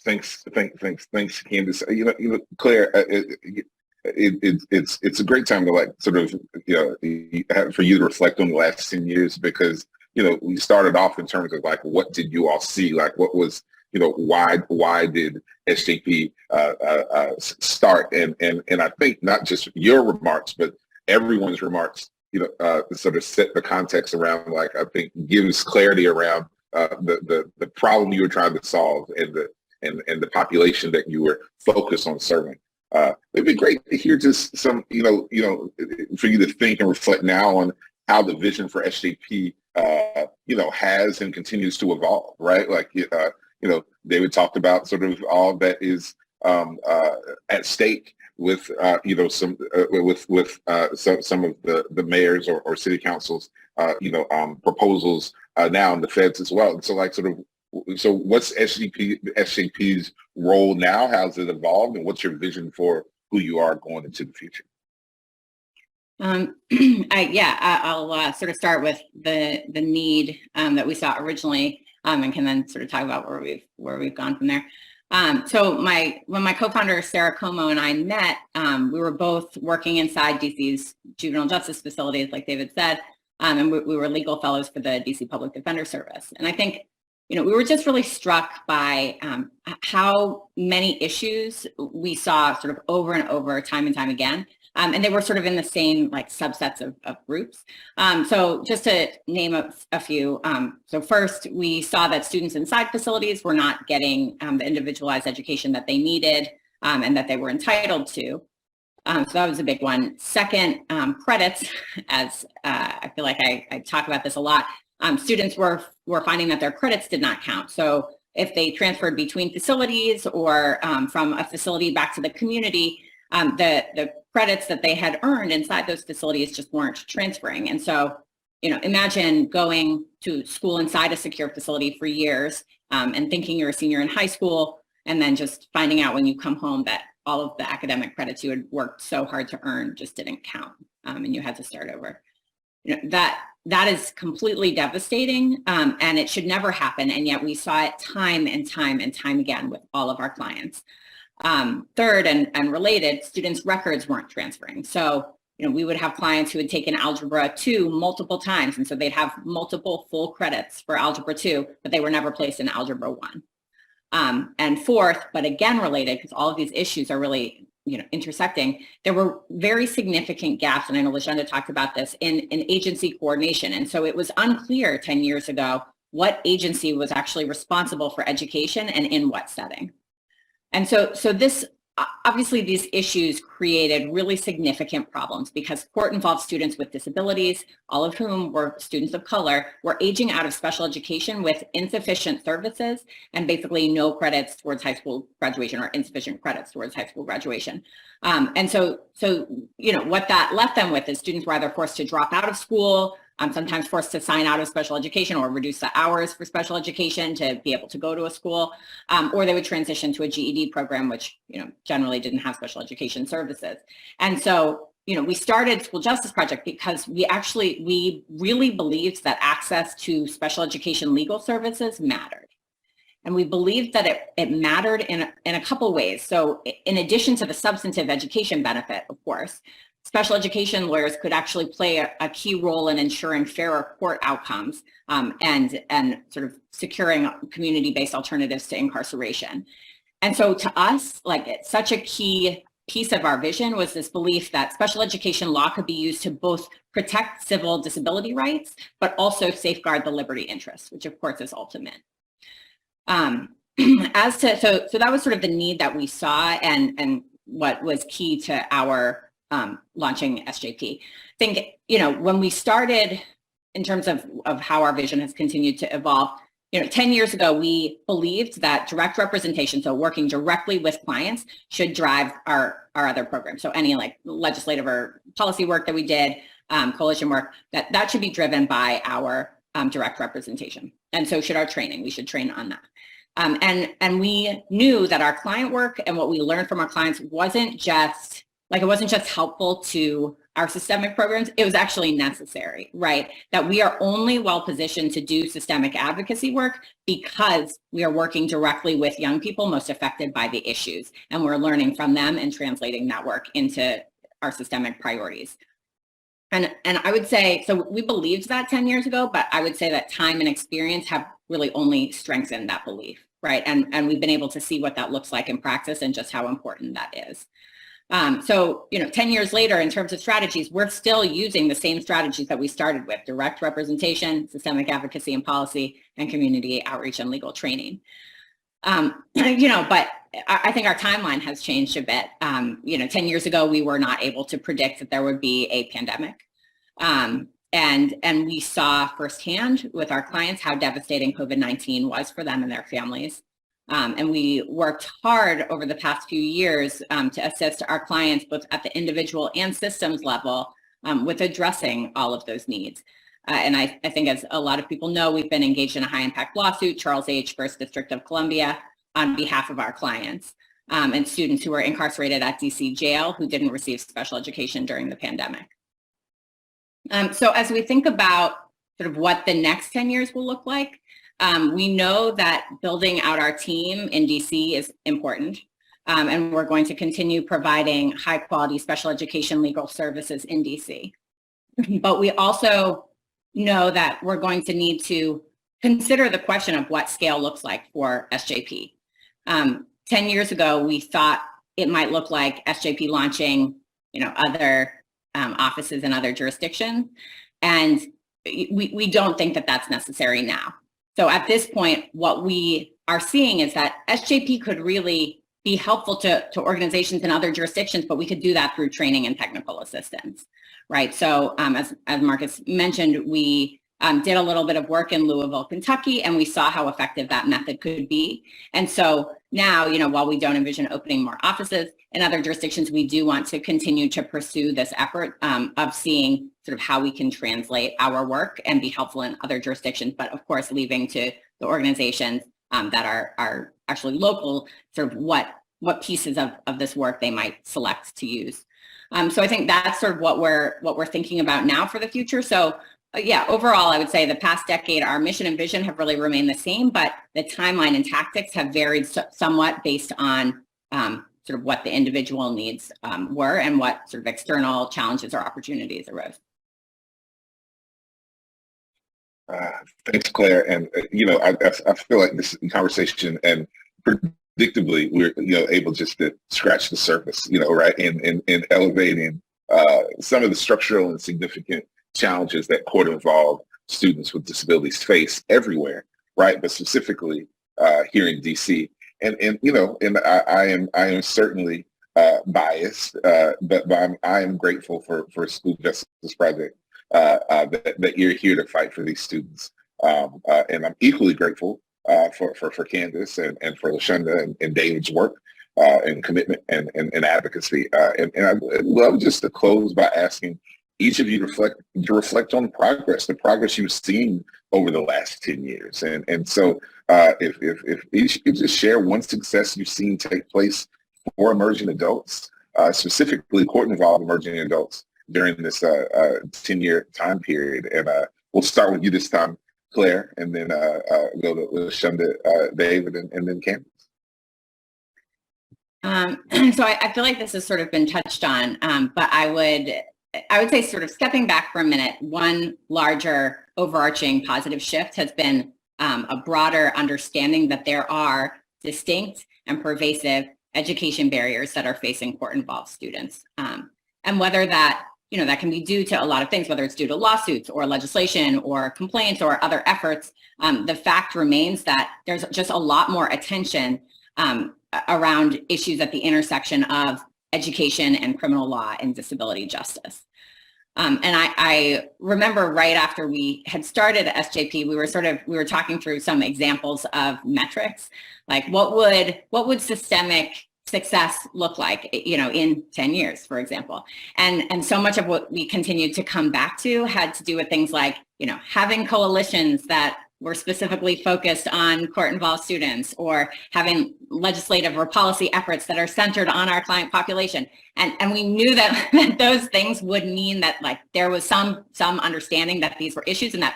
[SPEAKER 1] Thanks, Candice. Claire, it's a great time to for you to reflect on the last 10 years because we started off in terms of what did you all see, what was why did SJP start, and I think not just your remarks but everyone's remarks sort of set the context around I think gives clarity around the problem you were trying to solve and the population that you were focused on serving. It'd be great to hear just some, for you to think and reflect now on how the vision for SJP, has and continues to evolve, right? David talked about sort of all that is at stake with, some of the mayors or city councils, proposals now in the feds as well. And so so what's SJP's role now? How's it evolved? And what's your vision for who you are going into the future?
[SPEAKER 2] I'll sort of start with the need that we saw originally and can then sort of talk about where we've gone from there. So when my co-founder Sarah Como and I met, we were both working inside DC's juvenile justice facilities, like David said, and we were legal fellows for the DC Public Defender Service. And I think we were just really struck by how many issues we saw sort of over and over, time and time again. And they were sort of in the same subsets of groups. So just to name a few. So first, we saw that students inside facilities were not getting the individualized education that they needed and that they were entitled to. So that was a big one. Second, credits, as I feel like I talk about this a lot. Students were finding that their credits did not count. So if they transferred between facilities or from a facility back to the community, the credits that they had earned inside those facilities just weren't transferring. And so, imagine going to school inside a secure facility for years and thinking you're a senior in high school, and then just finding out when you come home that all of the academic credits you had worked so hard to earn just didn't count, and you had to start over. That is completely devastating, and it should never happen. And yet we saw it time and time and time again with all of our clients. Third, and related, students' records weren't transferring. So, we would have clients who had taken Algebra 2 multiple times. And so they'd have multiple full credits for Algebra 2, but they were never placed in Algebra 1. And fourth, but again related, because all of these issues are really intersecting, there were very significant gaps, and I know LaShunda talked about this, in agency coordination. And so it was unclear 10 years ago what agency was actually responsible for education and in what setting. And so this obviously these issues created really significant problems because court involved students with disabilities, all of whom were students of color, were aging out of special education with insufficient services and basically no credits towards high school graduation or insufficient credits towards high school graduation. And so, you know, what that left them with is students were either forced to drop out of school, sometimes forced to sign out of special education or reduce the hours for special education to be able to go to a school, or they would transition to a GED program, which, you know, generally didn't have special education services. And so, you know, we started School Justice Project because we really believed that access to special education legal services mattered. And we believed that it mattered in a couple ways. So in addition to the substantive education benefit, of course, special education lawyers could actually play a key role in ensuring fairer court outcomes and sort of securing community-based alternatives to incarceration. And so to us, like, it's such a key piece of our vision was this belief that special education law could be used to both protect civil disability rights, but also safeguard the liberty interests, which of course is ultimate. So that was sort of the need that we saw and what was key to our launching SJP. I think, you know, when we started in terms of how our vision has continued to evolve, you know, 10 years ago, we believed that direct representation, so working directly with clients, should drive our other programs. So any like legislative or policy work that we did, coalition work, that should be driven by our direct representation. And so should our training. We should train on that. And we knew that our client work and what we learned from our clients wasn't just helpful to our systemic programs, it was actually necessary, right? That we are only well positioned to do systemic advocacy work because we are working directly with young people most affected by the issues. And we're learning from them and translating that work into our systemic priorities. And I would say, so we believed that 10 years ago, but I would say that time and experience have really only strengthened that belief, right? And we've been able to see what that looks like in practice and just how important that is. So, you know, 10 years later, in terms of strategies, we're still using the same strategies that we started with: direct representation, systemic advocacy and policy, and community outreach and legal training. You know, but I think our timeline has changed a bit. You know, 10 years ago, we were not able to predict that there would be a pandemic. And we saw firsthand with our clients how devastating COVID-19 was for them and their families. And we worked hard over the past few years to assist our clients both at the individual and systems level with addressing all of those needs. And I think, as a lot of people know, we've been engaged in a high impact lawsuit, Charles H. versus District of Columbia, on behalf of our clients and students who were incarcerated at DC jail who didn't receive special education during the pandemic. So as we think about sort of what the next 10 years will look like, we know that building out our team in DC is important, and we're going to continue providing high quality special education legal services in DC. But we also know that we're going to need to consider the question of what scale looks like for SJP. 10 years ago, we thought it might look like SJP launching, you know, other offices in other jurisdictions, and we don't think that that's necessary now. So at this point, what we are seeing is that SJP could really be helpful to organizations in other jurisdictions, but we could do that through training and technical assistance, right? So as Marcus mentioned, we did a little bit of work in Louisville, Kentucky, and we saw how effective that method could be. And so now, you know, while we don't envision opening more offices in other jurisdictions, we do want to continue to pursue this effort of seeing sort of how we can translate our work and be helpful in other jurisdictions, but of course, leaving to the organizations that are actually local, sort of what pieces of this work they might select to use. So I think that's sort of what we're thinking about now for the future. So yeah, overall, I would say the past decade, our mission and vision have really remained the same, but the timeline and tactics have varied somewhat based on sort of what the individual needs were and what sort of external challenges or opportunities arose.
[SPEAKER 1] Thanks, Claire. And, you know, I feel like this conversation, and predictably, we're, you know, able just to scratch the surface, you know, right, in elevating some of the structural and significant challenges that court-involved students with disabilities face everywhere, right, but specifically here in DC. I am certainly biased, but I am grateful for School Justice Project that you're here to fight for these students, and I'm equally grateful for Candice and for LaShunda and David's work and commitment and advocacy. And I'd love just to close by asking each of you to reflect on the progress you've seen over the last 10 years. And so if each could just share one success you've seen take place for emerging adults, specifically court-involved emerging adults during this 10-year time period. And we'll start with you this time, Claire, and then go to LaShunda, David, and then Candice.
[SPEAKER 2] So I feel like this has sort of been touched on, but I would say, sort of stepping back for a minute, one larger overarching positive shift has been a broader understanding that there are distinct and pervasive education barriers that are facing court-involved students. And whether that, that can be due to a lot of things, whether it's due to lawsuits or legislation or complaints or other efforts, the fact remains that there's just a lot more attention around issues at the intersection of education and criminal law and disability justice. And I remember right after we had started SJP, we were talking through some examples of metrics, like what would systemic success look like, in 10 years, for example. And so much of what we continued to come back to had to do with things like, having coalitions that were specifically focused on court-involved students, or having legislative or policy efforts that are centered on our client population. And we knew that those things would mean that there was some understanding that these were issues, and that,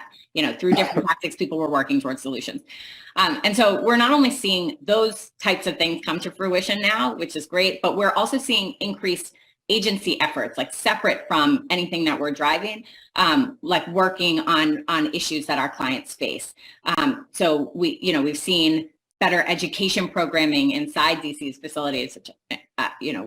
[SPEAKER 2] through different tactics, people were working towards solutions. And so we're not only seeing those types of things come to fruition now, which is great, but we're also seeing increased agency efforts, separate from anything that we're driving, working on issues that our clients face. So we've seen better education programming inside DC's facilities,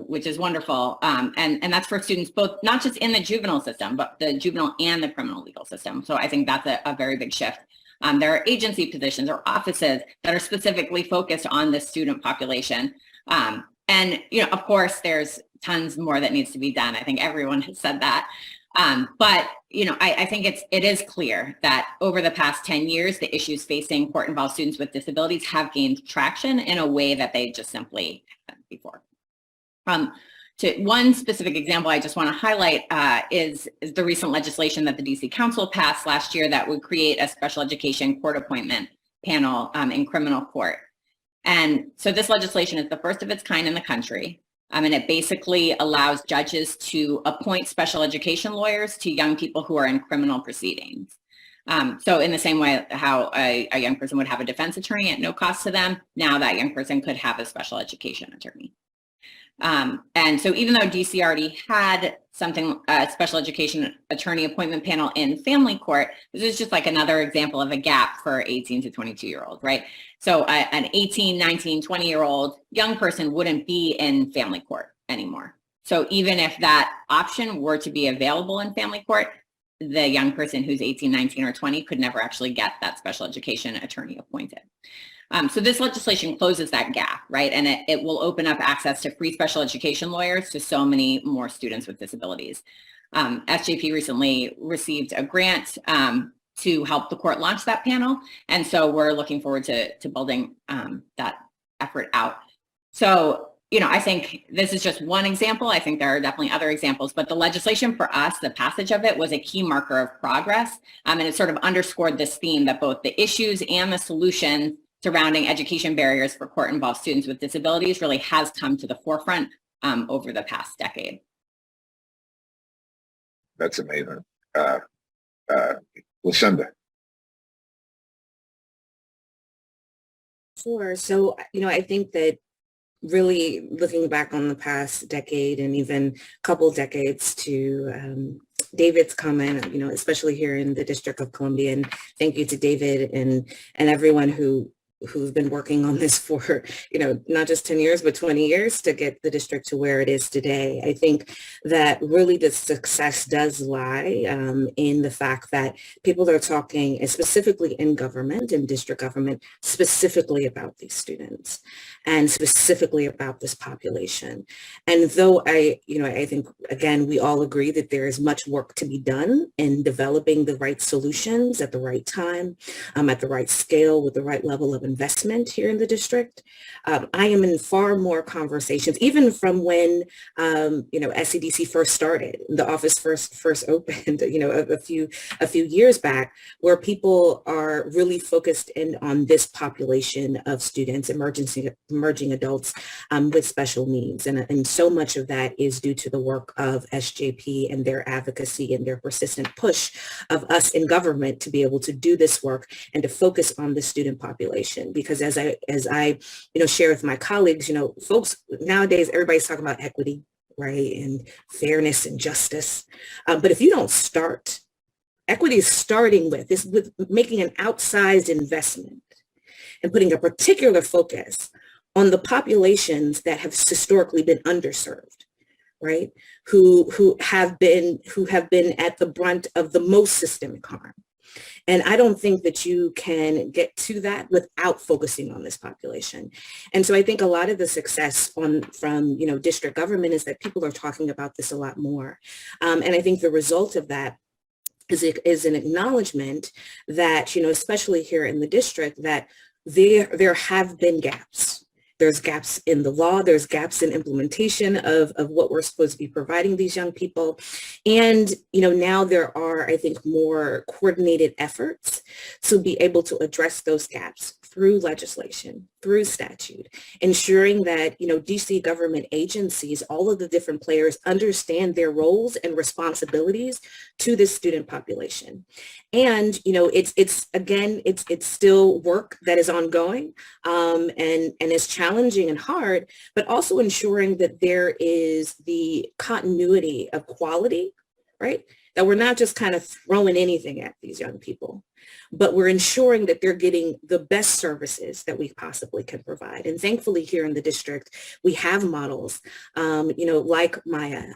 [SPEAKER 2] which is wonderful. And that's for students, both not just in the juvenile system, but the juvenile and the criminal legal system. So I think that's a very big shift. There are agency positions or offices that are specifically focused on the student population. And, of course, there's tons more that needs to be done. I think everyone has said that. But, I think it is clear that over the past 10 years, the issues facing court-involved students with disabilities have gained traction in a way that they just simply haven't before. To one specific example I just want to highlight is the recent legislation that the DC Council passed last year that would create a special education court appointment panel in criminal court. And so this legislation is the first of its kind in the country. And it basically allows judges to appoint special education lawyers to young people who are in criminal proceedings. So in the same way how a young person would have a defense attorney at no cost to them, now that young person could have a special education attorney. And so even though DC already had something, a special education attorney appointment panel in family court, this is just another example of a gap for 18 to 22-year-olds, right? So an 18, 19, 20-year-old young person wouldn't be in family court anymore. So even if that option were to be available in family court, the young person who's 18, 19, or 20 could never actually get that special education attorney appointed. So this legislation closes that gap, right? And it will open up access to free special education lawyers to so many more students with disabilities. SJP recently received a grant to help the court launch that panel. And so we're looking forward to building that effort out. So, I think this is just one example. I think there are definitely other examples, but the legislation for us, the passage of it was a key marker of progress. And it sort of underscored this theme that both the issues and the solutions surrounding education barriers for court-involved students with disabilities really has come to the forefront over the past decade.
[SPEAKER 1] That's amazing. LaShunda.
[SPEAKER 3] Sure. So, I think that really looking back on the past decade and even couple decades to David's comment, especially here in the District of Columbia, and thank you to David and everyone who who've been working on this for, not just 10 years, but 20 years to get the district to where it is today. I think that really the success does lie in the fact that people are talking, specifically in government and district government, specifically about these students and specifically about this population. And though I think, again, we all agree that there is much work to be done in developing the right solutions at the right time, at the right scale, with the right level of investment here in the district. I am in far more conversations, even from when, SCDC first started, the office first opened, a few years back, where people are really focused in on this population of students, emerging adults with special needs. And so much of that is due to the work of SJP and their advocacy and their persistent push of us in government to be able to do this work and to focus on the student population. Because as I share with my colleagues, folks, nowadays, everybody's talking about equity, right? And fairness and justice. But if you don't start, equity is starting with making an outsized investment and putting a particular focus on the populations that have historically been underserved, right? Who have been at the brunt of the most systemic harm. And I don't think that you can get to that without focusing on this population. And so I think a lot of the success from district government is that people are talking about this a lot more. And I think the result of that is an acknowledgement that, especially here in the district, that there have been gaps. There's gaps in the law, there's gaps in implementation of what we're supposed to be providing these young people. And, now there are, I think, more coordinated efforts to be able to address those gaps through legislation, through statute, ensuring that, DC government agencies, all of the different players understand their roles and responsibilities to this student population. And, it's still work that is ongoing and is challenging and hard, but also ensuring that there is the continuity of quality, right? That we're not just kind of throwing anything at these young people, but we're ensuring that they're getting the best services that we possibly can provide. And thankfully here in the district, we have models, like Maya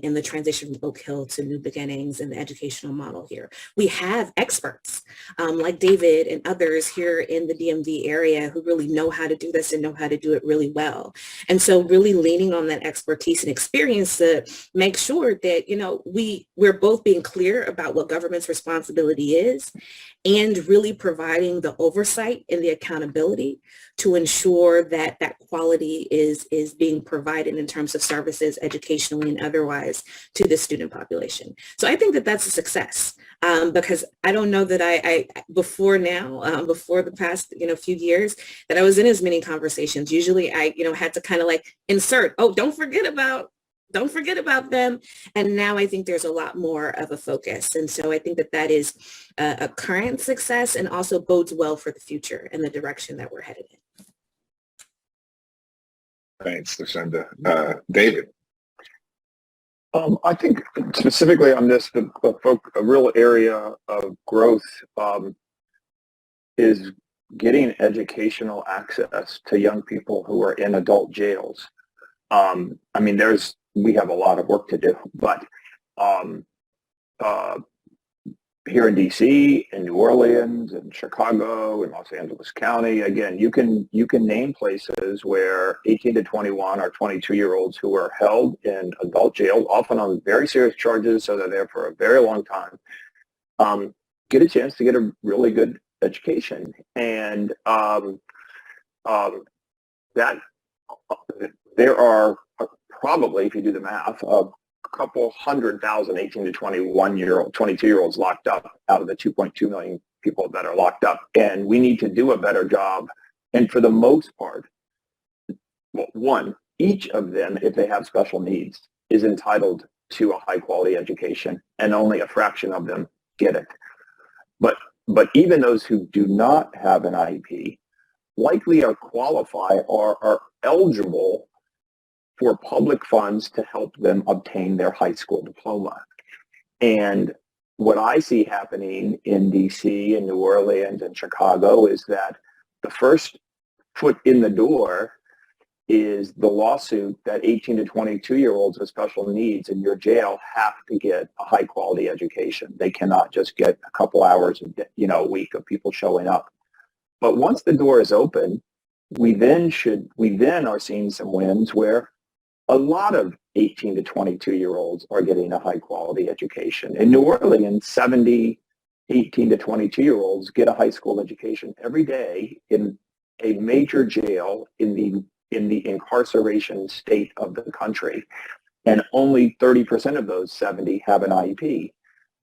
[SPEAKER 3] in the transition from Oak Hill to New Beginnings and the educational model here. We have experts like David and others here in the DMV area who really know how to do this and know how to do it really well. And so really leaning on that expertise and experience to make sure that, we're both being clear about what government's responsibility is and really providing the oversight and the accountability to ensure that that quality is being provided in terms of services educationally and otherwise to the student population. So I think that that's a success because I don't know that I before the past, few years that I was in as many conversations. Usually I, had to kind of like insert, don't forget about them. And now I think there's a lot more of a focus. And so I think that is a current success and also bodes well for the future and the direction that we're headed in.
[SPEAKER 1] Thanks, LaShunda. David.
[SPEAKER 4] I think specifically on this, a real area of growth is getting educational access to young people who are in adult jails. We have a lot of work to do, but here in D.C., in New Orleans, in Chicago, in Los Angeles County, again, you can name places where 18 to 21 or 22-year-olds who are held in adult jail, often on very serious charges, so they're there for a very long time, get a chance to get a really good education. And that there are probably, if you do the math, a couple 100,000 18 to 22-year-olds locked up out of the 2.2 million people that are locked up. And we need to do a better job. And for the most part, each of them, if they have special needs, is entitled to a high quality education, and only a fraction of them get it. But even those who do not have an IEP likely are qualify or are eligible for public funds to help them obtain their high school diploma. And what I see happening in DC and New Orleans and Chicago is that the first foot in the door is the lawsuit that 18 to 22-year-olds with special needs in your jail have to get a high quality education. They cannot just get a couple hours a week of people showing up. But once the door is open, we then are seeing some wins where a lot of 18 to 22-year-olds are getting a high quality education. In New Orleans, 70 18 to 22-year-olds get a high school education every day in a major jail in the incarceration state of the country, and only 30% of those 70 have an IEP.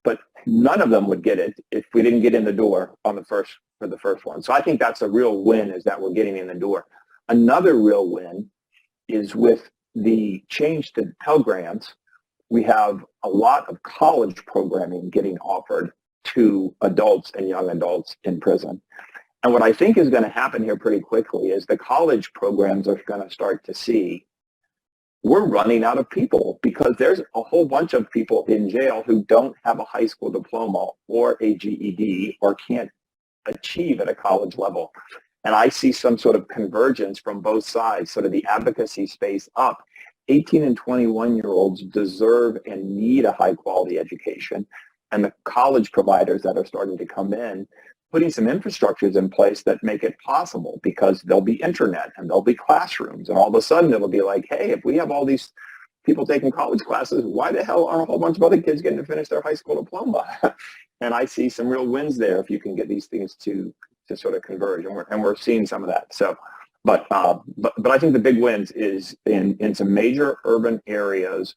[SPEAKER 4] But none of them would get it if we didn't get in the door for the first one. So I think that's a real win, is that we're getting in the door. Another real win is with the change to Pell Grants. We have a lot of college programming getting offered to adults and young adults in prison. And what I think is going to happen here pretty quickly is the college programs are going to start to see we're running out of people, because there's a whole bunch of people in jail who don't have a high school diploma or a GED or can't achieve at a college level. And I see some sort of convergence from both sides, sort of the advocacy space up. 18 and 21-year-olds deserve and need a high quality education. And the college providers that are starting to come in, putting some infrastructures in place that make it possible, because there'll be internet and there'll be classrooms, and all of a sudden it'll be like, hey, if we have all these people taking college classes, why the hell are a whole bunch of other kids getting to finish their high school diploma? And I see some real wins there if you can get these things to sort of converge, and we're seeing some of that. So, but I think the big wins is in some major urban areas,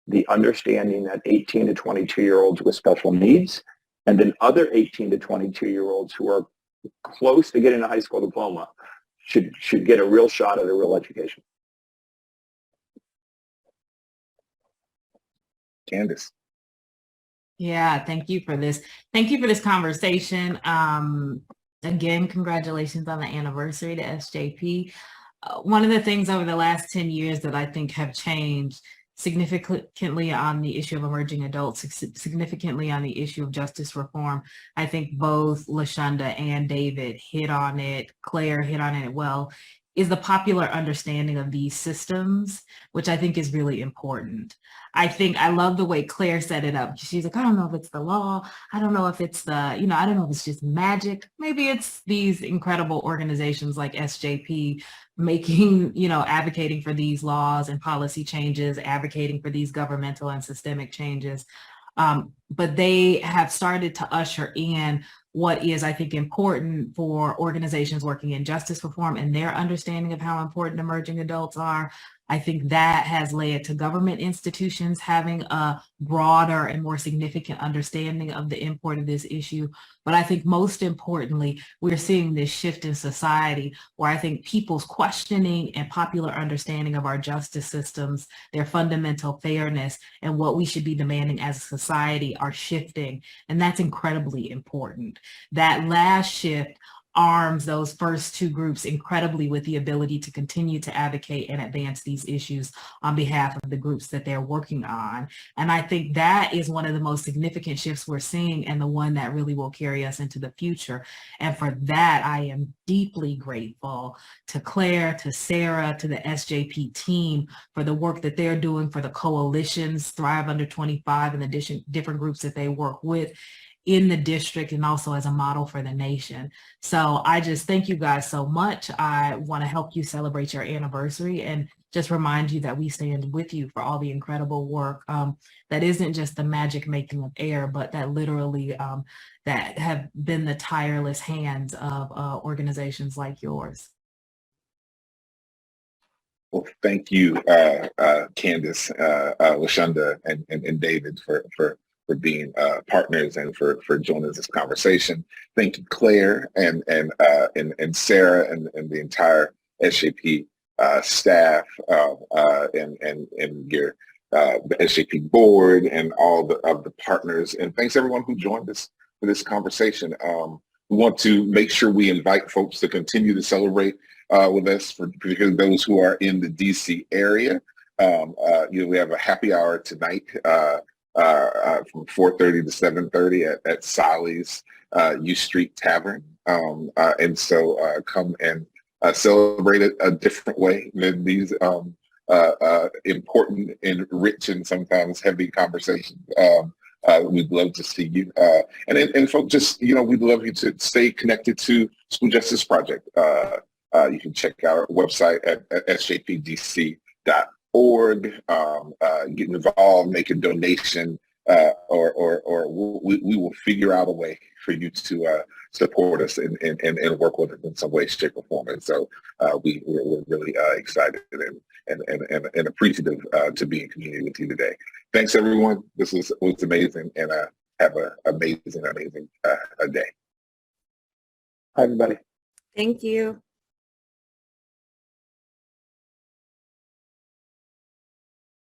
[SPEAKER 4] the understanding that 18 to 22-year-olds with special needs, and then other 18 to 22-year-olds who are close to getting a high school diploma should get a real shot at a real education.
[SPEAKER 1] Candice.
[SPEAKER 5] Yeah, thank you for this. Thank you for this conversation. Again, congratulations on the anniversary to SJP. One of the things over the last 10 years that I think have changed significantly on the issue of emerging adults, significantly on the issue of justice reform, I think both LaShunda and David hit on it, Claire hit on it well, is the popular understanding of these systems, which I think is really important. I love the way Claire set it up. She's like, I don't know if it's the law. I don't know if it's the, I don't know if it's just magic. Maybe it's these incredible organizations like SJP making, advocating for these laws and policy changes, advocating for these governmental and systemic changes. But they have started to usher in what is, I think, important for organizations working in justice reform and their understanding of how important emerging adults are. I think that has led to government institutions having a broader and more significant understanding of the import of this issue. But I think most importantly, we're seeing this shift in society where I think people's questioning and popular understanding of our justice systems, their fundamental fairness, and what we should be demanding as a society are shifting. And that's incredibly important. That last shift arms those first two groups incredibly with the ability to continue to advocate and advance these issues on behalf of the groups that they're working on. And I think that is one of the most significant shifts we're seeing, and the one that really will carry us into the future. And for that, I am deeply grateful to Claire, to Sarah, to the SJP team for the work that they're doing, for the coalitions, Thrive Under 25, and the different groups that they work with in the district, and also as a model for the nation. So I just thank you guys so much. I want to help you celebrate your anniversary and just remind you that we stand with you for all the incredible work that isn't just the magic making of air, but that literally that have been the tireless hands of organizations like yours.
[SPEAKER 1] Well, thank you, Candice, LaShunda, and David for being partners and for joining this conversation. Thank you, Claire and Sarah and the entire SJP staff and your the SJP board and all of the partners. And thanks everyone who joined us for this conversation. We want to make sure we invite folks to continue to celebrate with us, particularly those who are in the DC area. We have a happy hour tonight. From 4:30 to 7:30 at Sally's U Street Tavern. And so come and celebrate it a different way than these important and rich and sometimes heavy conversations. We'd love to see you. And folks, just, we'd love you to stay connected to School Justice Project. You can check out our website at sjpdc.org. Get involved, make a donation, or we will figure out a way for you to support us and work with us in some way, shape, or form. And so we're really excited and appreciative to be in community with you today. Thanks, everyone. This was amazing, and have an amazing day.
[SPEAKER 4] Hi, everybody.
[SPEAKER 3] Thank you.